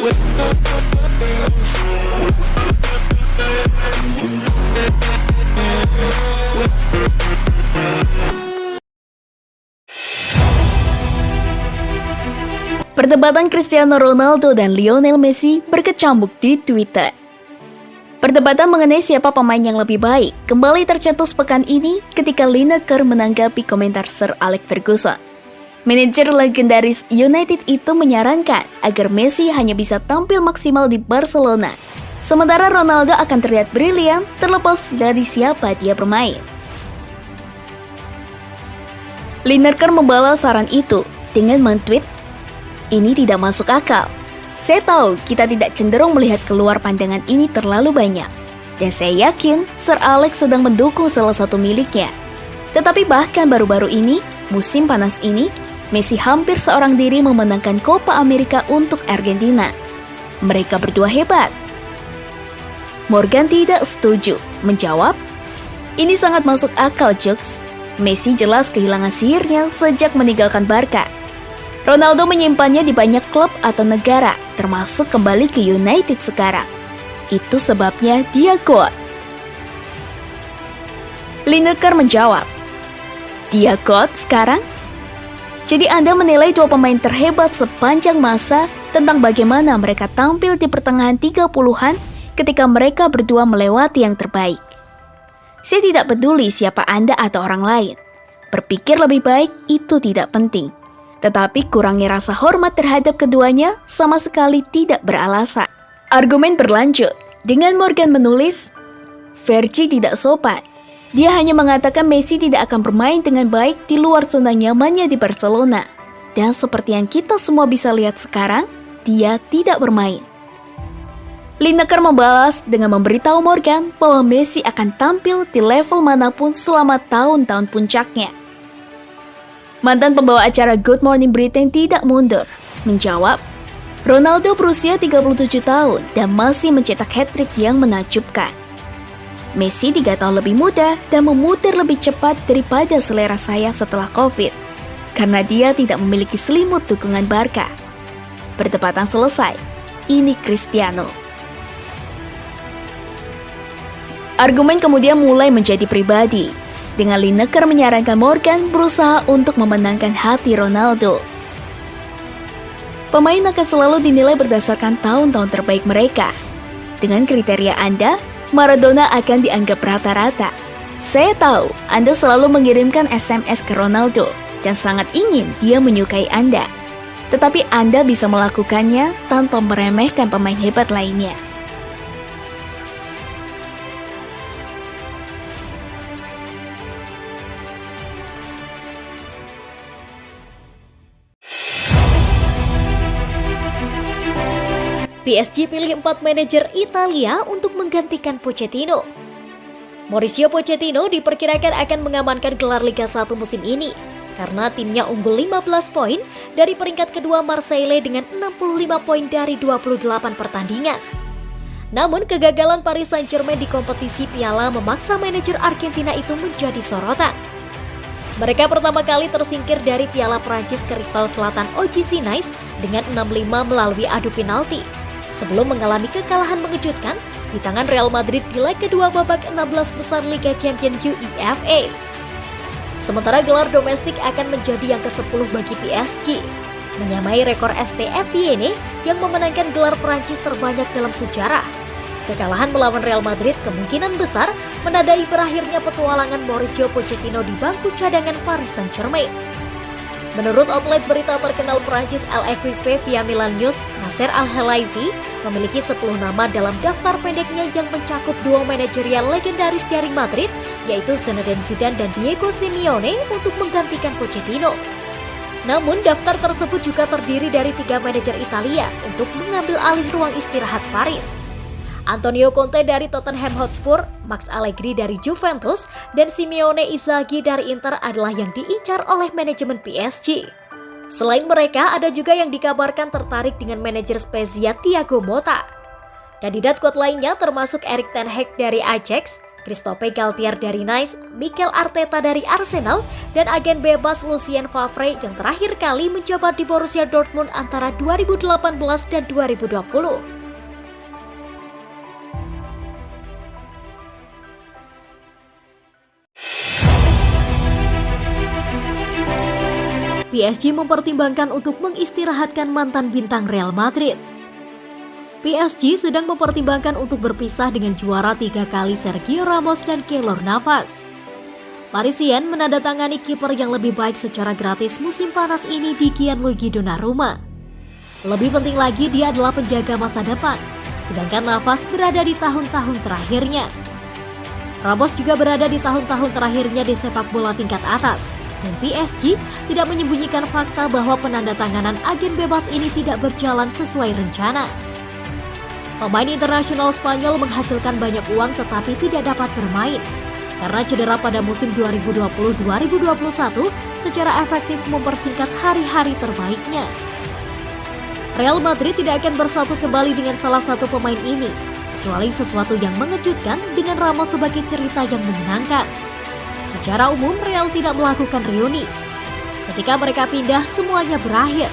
Perdebatan Cristiano Ronaldo dan Lionel Messi berkecamuk di Twitter. Perdebatan mengenai siapa pemain yang lebih baik kembali tercetus pekan ini ketika Lineker menanggapi komentar Sir Alex Ferguson. Manajer legendaris United itu menyarankan agar Messi hanya bisa tampil maksimal di Barcelona, sementara Ronaldo akan terlihat brilian terlepas dari siapa dia bermain. Lineker membalas saran itu dengan men-tweet, "Ini tidak masuk akal. Saya tahu kita tidak cenderung melihat keluar pandangan ini terlalu banyak, dan saya yakin Sir Alex sedang mendukung salah satu miliknya. Tetapi bahkan baru-baru ini, musim panas ini, Messi hampir seorang diri memenangkan Copa America untuk Argentina. Mereka berdua hebat." Morgan tidak setuju, menjawab, "Ini sangat masuk akal, Jokes. Messi jelas kehilangan sihirnya sejak meninggalkan Barca. Ronaldo menyimpannya di banyak klub atau negara, termasuk kembali ke United sekarang. Itu sebabnya dia GOAT." Lineker menjawab, "Dia GOAT sekarang? Jadi Anda menilai dua pemain terhebat sepanjang masa tentang bagaimana mereka tampil di pertengahan 30-an ketika mereka berdua melewati yang terbaik. Saya tidak peduli siapa Anda atau orang lain. Berpikir lebih baik itu tidak penting. Tetapi kurangnya rasa hormat terhadap keduanya sama sekali tidak beralasan." Argumen berlanjut dengan Morgan menulis, "Fergie tidak sopan. Dia hanya mengatakan Messi tidak akan bermain dengan baik di luar zona nyamannya di Barcelona. Dan seperti yang kita semua bisa lihat sekarang, dia tidak bermain." Lineker membalas dengan memberitahu Morgan bahwa Messi akan tampil di level manapun selama tahun-tahun puncaknya. Mantan pembawa acara Good Morning Britain tidak mundur, menjawab, "Ronaldo berusia 37 tahun dan masih mencetak hat-trick yang menakjubkan. Messi 3 tahun lebih muda dan memutar lebih cepat daripada selera saya setelah Covid, karena dia tidak memiliki selimut dukungan Barca." Perdebatan selesai. Ini Cristiano. Argumen kemudian mulai menjadi pribadi, dengan Lineker menyarankan Morgan berusaha untuk memenangkan hati Ronaldo. Pemain akan selalu dinilai berdasarkan tahun-tahun terbaik mereka. Dengan kriteria Anda, Maradona akan dianggap rata-rata. Saya tahu Anda selalu mengirimkan SMS ke Ronaldo dan sangat ingin dia menyukai Anda. Tetapi Anda bisa melakukannya tanpa meremehkan pemain hebat lainnya. PSG pilih 4 manajer Italia untuk menggantikan Pochettino. Mauricio Pochettino diperkirakan akan mengamankan gelar Liga 1 musim ini karena timnya unggul 15 poin dari peringkat kedua Marseille dengan 65 poin dari 28 pertandingan. Namun kegagalan Paris Saint-Germain di kompetisi Piala memaksa manajer Argentina itu menjadi sorotan. Mereka pertama kali tersingkir dari Piala Prancis ke rival selatan OGC Nice dengan 6-5 melalui adu penalti, sebelum mengalami kekalahan mengejutkan di tangan Real Madrid di leg kedua babak 16 besar Liga Champions UEFA. Sementara gelar domestik akan menjadi yang ke-10 bagi PSG, menyamai rekor ST Etienne yang memenangkan gelar Prancis terbanyak dalam sejarah. Kekalahan melawan Real Madrid kemungkinan besar menandai berakhirnya petualangan Mauricio Pochettino di bangku cadangan Paris Saint-Germain. Menurut outlet berita terkenal Prancis L'Equipe via Milan News, Nasser Al-Khelaifi memiliki 10 nama dalam daftar pendeknya yang mencakup duo manajerial legendaris dari Madrid, yaitu Zinedine Zidane dan Diego Simeone untuk menggantikan Pochettino. Namun daftar tersebut juga terdiri dari 3 manajer Italia untuk mengambil alih ruang istirahat Paris. Antonio Conte dari Tottenham Hotspur, Max Allegri dari Juventus, dan Simeone Inzaghi dari Inter adalah yang diincar oleh manajemen PSG. Selain mereka, ada juga yang dikabarkan tertarik dengan manajer Spezia Thiago Motta. Kandidat kuat lainnya termasuk Erik ten Hag dari Ajax, Christophe Galtier dari Nice, Mikel Arteta dari Arsenal, dan agen bebas Lucien Favre yang terakhir kali menjabat di Borussia Dortmund antara 2018 dan 2020. PSG mempertimbangkan untuk mengistirahatkan mantan bintang Real Madrid. PSG sedang mempertimbangkan untuk berpisah dengan juara 3 kali Sergio Ramos dan Keylor Navas. Parisien menandatangani kiper yang lebih baik secara gratis musim panas ini di Gianluigi Donnarumma. Lebih penting lagi, dia adalah penjaga masa depan, sedangkan Navas berada di tahun-tahun terakhirnya. Ramos juga berada di tahun-tahun terakhirnya di sepak bola tingkat atas, dan PSG tidak menyembunyikan fakta bahwa penandatanganan agen bebas ini tidak berjalan sesuai rencana. Pemain internasional Spanyol menghasilkan banyak uang tetapi tidak dapat bermain karena cedera pada musim 2020-2021 secara efektif mempersingkat hari-hari terbaiknya. Real Madrid tidak akan bersatu kembali dengan salah satu pemain ini, kecuali sesuatu yang mengejutkan dengan Ramos sebagai cerita yang menyenangkan. Secara umum, Real tidak melakukan reuni. Ketika mereka pindah, semuanya berakhir.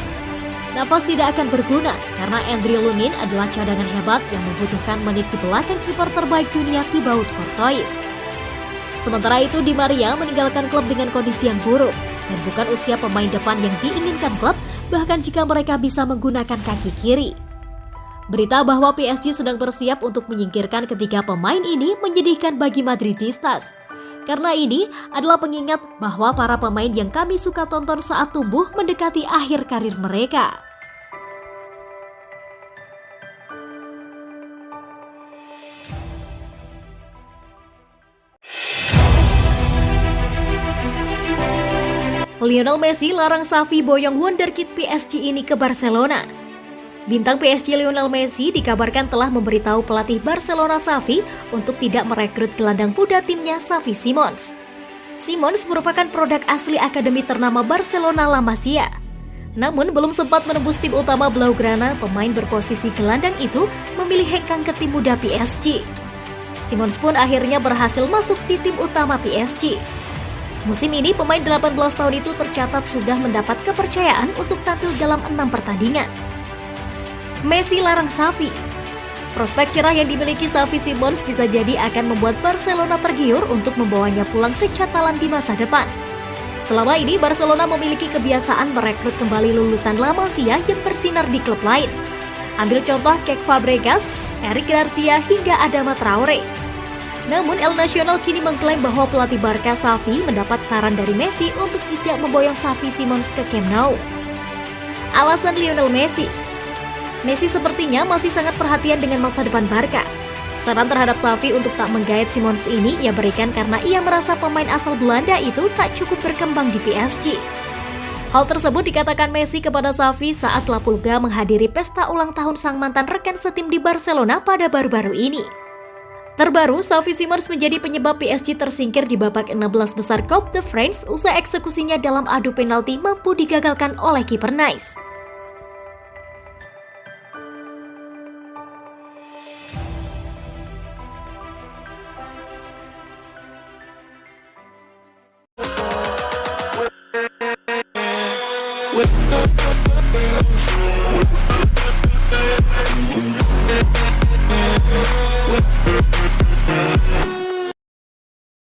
Navas tidak akan berguna karena Andriy Lunin adalah cadangan hebat yang membutuhkan menit di belakang kiper terbaik dunia Thibaut Courtois. Sementara itu, Di Maria meninggalkan klub dengan kondisi yang buruk dan bukan usia pemain depan yang diinginkan klub, bahkan jika mereka bisa menggunakan kaki kiri. Berita bahwa PSG sedang bersiap untuk menyingkirkan ketiga pemain ini menyedihkan bagi Madridistas. Karena ini adalah pengingat bahwa para pemain yang kami suka tonton saat tumbuh mendekati akhir karir mereka. Lionel Messi larang Xavi boyong wonderkid PSG ini ke Barcelona. Bintang PSG Lionel Messi dikabarkan telah memberitahu pelatih Barcelona Xavi untuk tidak merekrut gelandang muda timnya Xavi Simons. Simons merupakan produk asli akademi ternama Barcelona La Masia. Namun belum sempat menembus tim utama Blaugrana, pemain berposisi gelandang itu memilih hengkang ke tim muda PSG. Simons pun akhirnya berhasil masuk di tim utama PSG. Musim ini pemain 18 tahun itu tercatat sudah mendapat kepercayaan untuk tampil dalam 6 pertandingan. Messi larang Xavi. Prospek cerah yang dimiliki Xavi Simons bisa jadi akan membuat Barcelona tergiur untuk membawanya pulang ke Catalan di masa depan. Selama ini Barcelona memiliki kebiasaan merekrut kembali lulusan La Masia yang bersinar di klub lain. Ambil contoh Keke Fabregas, Eric Garcia hingga Adama Traore. Namun El Nacional kini mengklaim bahwa pelatih Barca Xavi mendapat saran dari Messi untuk tidak memboyong Xavi Simons ke Camp Nou. Alasan Lionel Messi sepertinya masih sangat perhatian dengan masa depan Barca. Saran terhadap Xavi untuk tak menggait Simons ini ia berikan karena ia merasa pemain asal Belanda itu tak cukup berkembang di PSG. Hal tersebut dikatakan Messi kepada Xavi saat La Pulga menghadiri pesta ulang tahun sang mantan rekan setim di Barcelona pada baru-baru ini. Terbaru, Xavi Simons menjadi penyebab PSG tersingkir di babak 16 besar Coupe de France usai eksekusinya dalam adu penalti mampu digagalkan oleh kiper Nice.